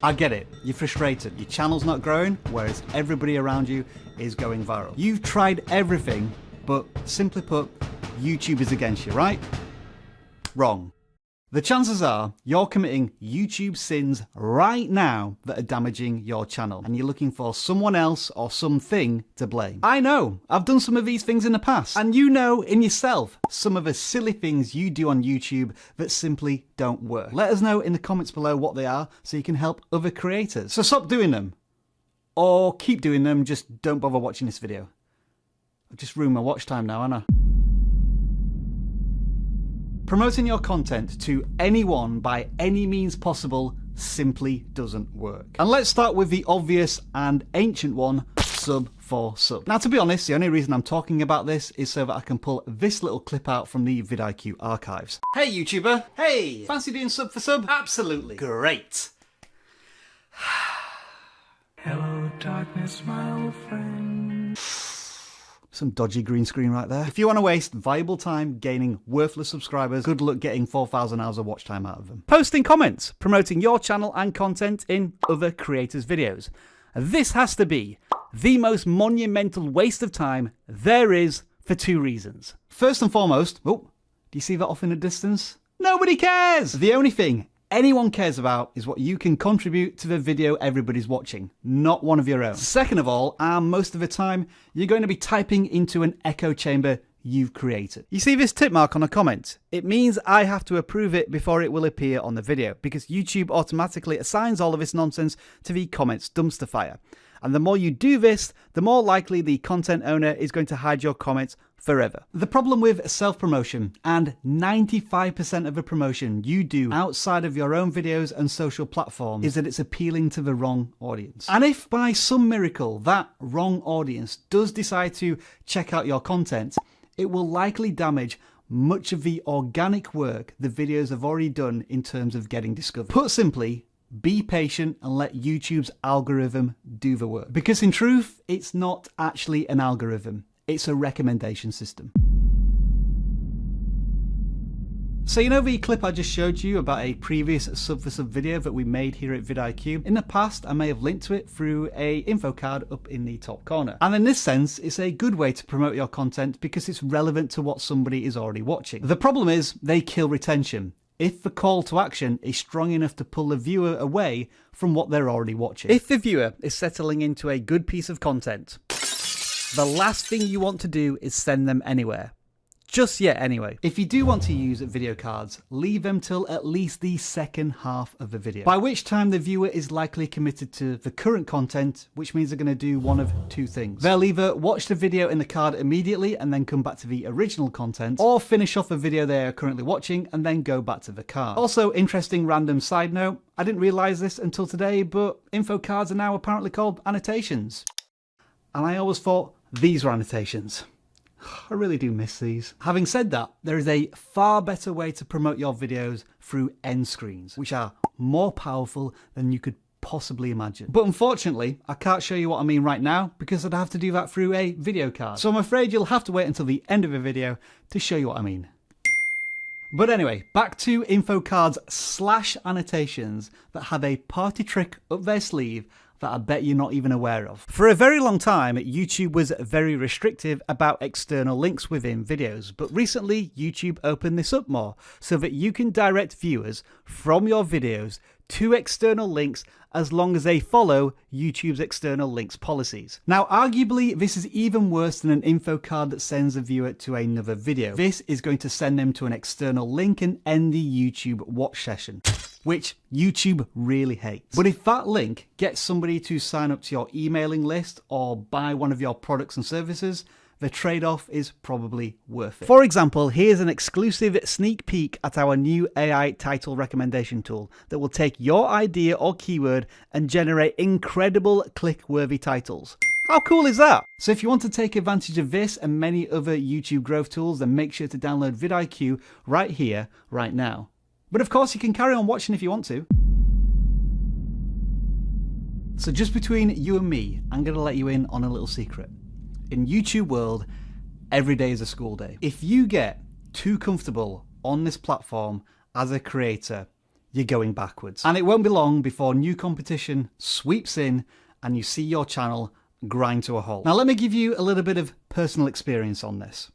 I get it, you're frustrated. Your channel's not growing, whereas everybody around you is going viral. You've tried everything, but simply put, YouTube is against you, right? Wrong. The chances are you're committing YouTube sins right now that are damaging your channel, and you're looking for someone else or something to blame. I know, I've done some of these things in the past, and you know in yourself some of the silly things you do on YouTube that simply don't work. Let us know in the comments below what they are so you can help other creators. So stop doing them, or keep doing them, just don't bother watching this video. I've just ruined my watch time now, haven't I? Promoting your content to anyone by any means possible simply doesn't work. And let's start with the obvious and ancient one, sub for sub. Now, to be honest, the only reason I'm talking about this is so that I can pull this little clip out from the vidIQ archives. Hey YouTuber, hey, fancy doing sub for sub? Absolutely. Great. Hello darkness, my old friend. Some dodgy green screen right there. If you want to waste valuable time gaining worthless subscribers, good luck getting 4,000 hours of watch time out of them. Posting comments, promoting your channel and content in other creators' videos. This has to be the most monumental waste of time there is for two reasons. First and foremost, oh, do you see that off in the distance? Nobody cares! The only thing anyone cares about is what you can contribute to the video everybody's watching, not one of your own. Second of all, and most of the time, you're going to be typing into an echo chamber you've created. You see this tick mark on a comment? It means I have to approve it before it will appear on the video, because YouTube automatically assigns all of this nonsense to the comments dumpster fire. And the more you do this, the more likely the content owner is going to hide your comments forever. The problem with self-promotion, and 95% of the promotion you do outside of your own videos and social platforms, is that it's appealing to the wrong audience. And if by some miracle that wrong audience does decide to check out your content, it will likely damage much of the organic work the videos have already done in terms of getting discovered. Put simply, be patient and let YouTube's algorithm do the work. Because in truth, it's not actually an algorithm. It's a recommendation system. So you know the clip I just showed you about a previous sub for sub video that we made here at vidIQ? In the past, I may have linked to it through a info card up in the top corner. And in this sense, it's a good way to promote your content because it's relevant to what somebody is already watching. The problem is they kill retention if the call to action is strong enough to pull the viewer away from what they're already watching. If the viewer is settling into a good piece of content, the last thing you want to do is send them anywhere. Just yet anyway. If you do want to use video cards, leave them till at least the second half of the video, by which time the viewer is likely committed to the current content, which means they're going to do one of two things. They'll either watch the video in the card immediately and then come back to the original content, or finish off the video they are currently watching and then go back to the card. Also, interesting random side note, I didn't realize this until today, but info cards are now apparently called annotations. And I always thought these were annotations. I really do miss these. Having said that, there is a far better way to promote your videos through end screens, which are more powerful than you could possibly imagine. But unfortunately, I can't show you what I mean right now because I'd have to do that through a video card. So I'm afraid you'll have to wait until the end of the video to show you what I mean. But anyway, back to info cards / annotations that have a party trick up their sleeve that I bet you're not even aware of. For a very long time, YouTube was very restrictive about external links within videos, but recently YouTube opened this up more so that you can direct viewers from your videos to external links as long as they follow YouTube's external links policies. Now, arguably, this is even worse than an info card that sends a viewer to another video. This is going to send them to an external link and end the YouTube watch session, which YouTube really hates. But if that link gets somebody to sign up to your emailing list or buy one of your products and services, the trade-off is probably worth it. For example, here's an exclusive sneak peek at our new AI title recommendation tool that will take your idea or keyword and generate incredible click-worthy titles. How cool is that? So if you want to take advantage of this and many other YouTube growth tools, then make sure to download vidIQ right here, right now. But of course, you can carry on watching if you want to. So just between you and me, I'm going to let you in on a little secret. In YouTube world, every day is a school day. If you get too comfortable on this platform as a creator, you're going backwards. And it won't be long before new competition sweeps in and you see your channel grind to a halt. Now let me give you a little bit of personal experience on this.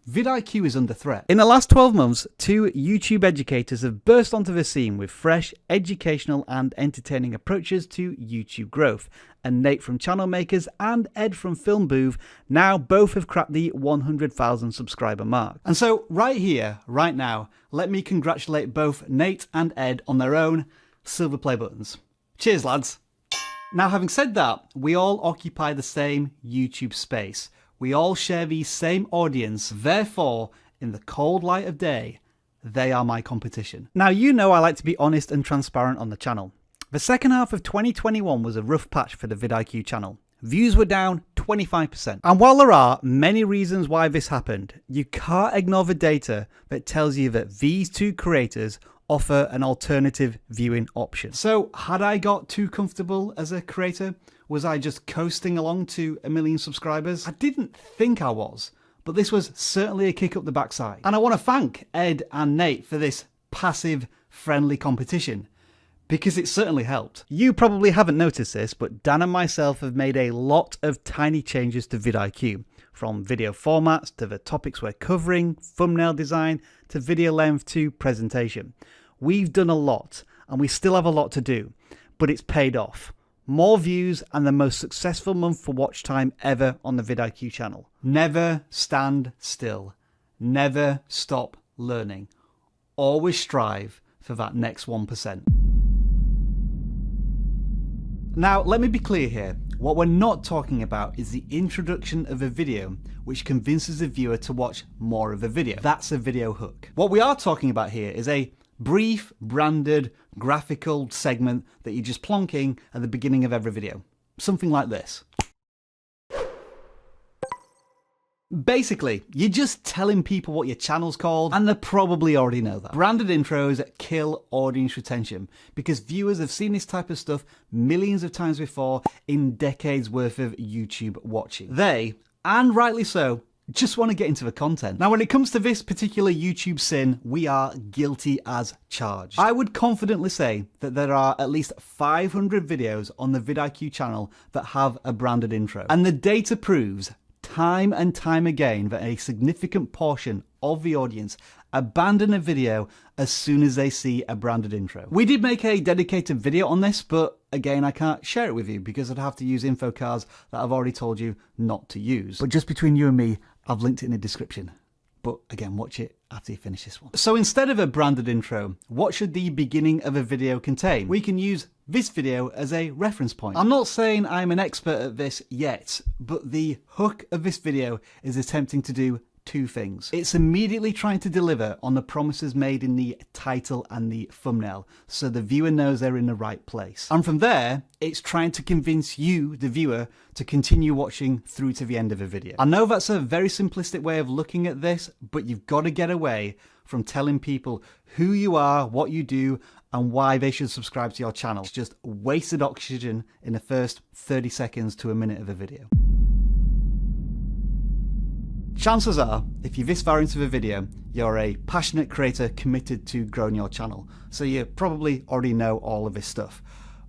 vidIQ is under threat. In the last 12 months, 2 YouTube educators have burst onto the scene with fresh, educational and entertaining approaches to YouTube growth. And Nate from Channel Makers and Ed from Film Booth now both have cracked the 100,000 subscriber mark. And so right here, right now, let me congratulate both Nate and Ed on their own silver play buttons. Cheers, lads. Now, having said that, we all occupy the same YouTube space. We all share the same audience. Therefore, in the cold light of day, they are my competition. Now, you know I like to be honest and transparent on the channel. The second half of 2021 was a rough patch for the vidIQ channel. Views were down 25%. And while there are many reasons why this happened, you can't ignore the data that tells you that these 2 creators offer an alternative viewing option. So had I got too comfortable as a creator? Was I just coasting along to 1 million subscribers? I didn't think I was, but this was certainly a kick up the backside. And I want to thank Ed and Nate for this passive, friendly competition, because it certainly helped. You probably haven't noticed this, but Dan and myself have made a lot of tiny changes to vidIQ, from video formats to the topics we're covering, thumbnail design, to video length to presentation. We've done a lot, and we still have a lot to do, but it's paid off. More views and the most successful month for watch time ever on the vidIQ channel. Never stand still. Never stop learning. Always strive for that next 1%. Now, let me be clear here. What we're not talking about is the introduction of a video which convinces the viewer to watch more of the video. That's a video hook. What we are talking about here is a brief, branded, graphical segment that you're just plonking at the beginning of every video. Something like this. Basically, you're just telling people what your channel's called, and they probably already know that. Branded intros kill audience retention because viewers have seen this type of stuff millions of times before in decades worth of YouTube watching. They, and rightly so, just want to get into the content. Now, when it comes to this particular YouTube sin, we are guilty as charged. I would confidently say that there are at least 500 videos on the vidIQ channel that have a branded intro. And the data proves time and time again that a significant portion of the audience abandon a video as soon as they see a branded intro. We did make a dedicated video on this, but again, I can't share it with you because I'd have to use info cards that I've already told you not to use. But just between you and me, I've linked it in the description. But again, watch it after you finish this one. So instead of a branded intro, what should the beginning of a video contain? We can use this video as a reference point. I'm not saying I'm an expert at this yet, but the hook of this video is attempting to do 2 things. It's immediately trying to deliver on the promises made in the title and the thumbnail, so the viewer knows they're in the right place. And from there, it's trying to convince you, the viewer, to continue watching through to the end of the video. I know that's a very simplistic way of looking at this, but you've got to get away from telling people who you are, what you do, and why they should subscribe to your channel. It's just wasted oxygen in the first 30 seconds to a minute of a video. Chances are, if you're this far into the video, you're a passionate creator committed to growing your channel. So you probably already know all of this stuff.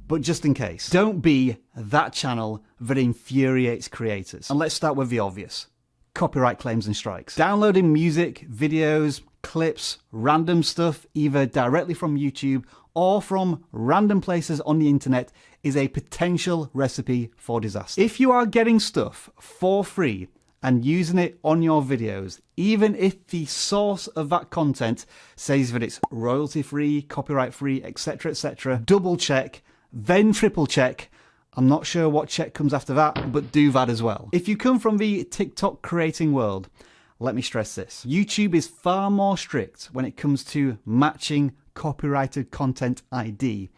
But just in case, don't be that channel that infuriates creators. And let's start with the obvious. Copyright claims and strikes. Downloading music, videos, clips, random stuff, either directly from YouTube or from random places on the internet is a potential recipe for disaster. If you are getting stuff for free and using it on your videos, even if the source of that content says that it's royalty free, copyright free, etc., double check, then triple check. I'm not sure what check comes after that, but do that as well. If you come from the TikTok creating world, let me stress this. YouTube is far more strict when it comes to matching copyrighted content ID,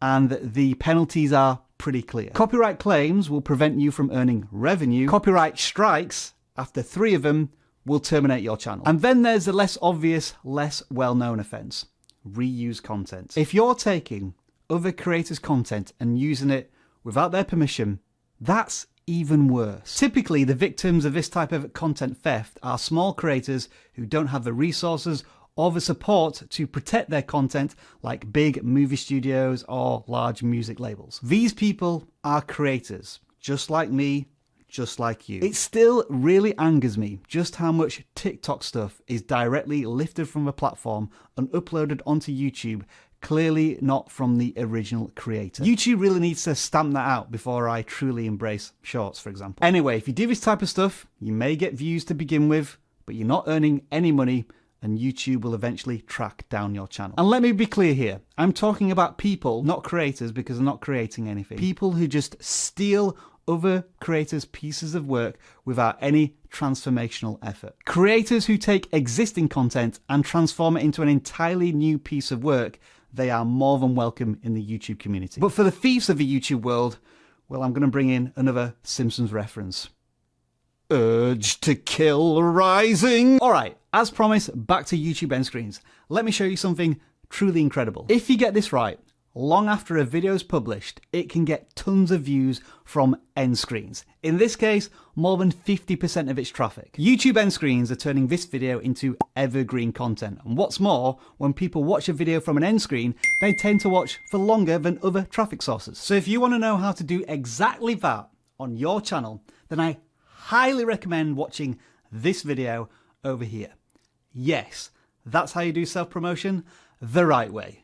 and the penalties are pretty clear. Copyright claims will prevent you from earning revenue. Copyright strikes, after 3 of them, will terminate your channel. And then there's the less obvious, less well-known offense: reuse content. If you're taking other creators' content and using it without their permission, that's even worse. Typically, the victims of this type of content theft are small creators who don't have the resources or the support to protect their content like big movie studios or large music labels. These people are creators, just like me, just like you. It still really angers me just how much TikTok stuff is directly lifted from the platform and uploaded onto YouTube, clearly not from the original creator. YouTube really needs to stamp that out before I truly embrace shorts, for example. Anyway, if you do this type of stuff, you may get views to begin with, but you're not earning any money, and YouTube will eventually track down your channel. And let me be clear here, I'm talking about people, not creators, because they're not creating anything. People who just steal other creators' pieces of work without any transformational effort. Creators who take existing content and transform it into an entirely new piece of work, they are more than welcome in the YouTube community. But for the thieves of the YouTube world, well, I'm going to bring in another Simpsons reference. Urge to kill rising. All right, as promised, back to YouTube end screens. Let me show you something truly incredible. If you get this right, long after a video is published, it can get tons of views from end screens. In this case, more than 50% of its traffic. YouTube end screens are turning this video into evergreen content. And what's more, when people watch a video from an end screen, they tend to watch for longer than other traffic sources. So if you want to know how to do exactly that on your channel, then I highly recommend watching this video over here. Yes, that's how you do self-promotion the right way.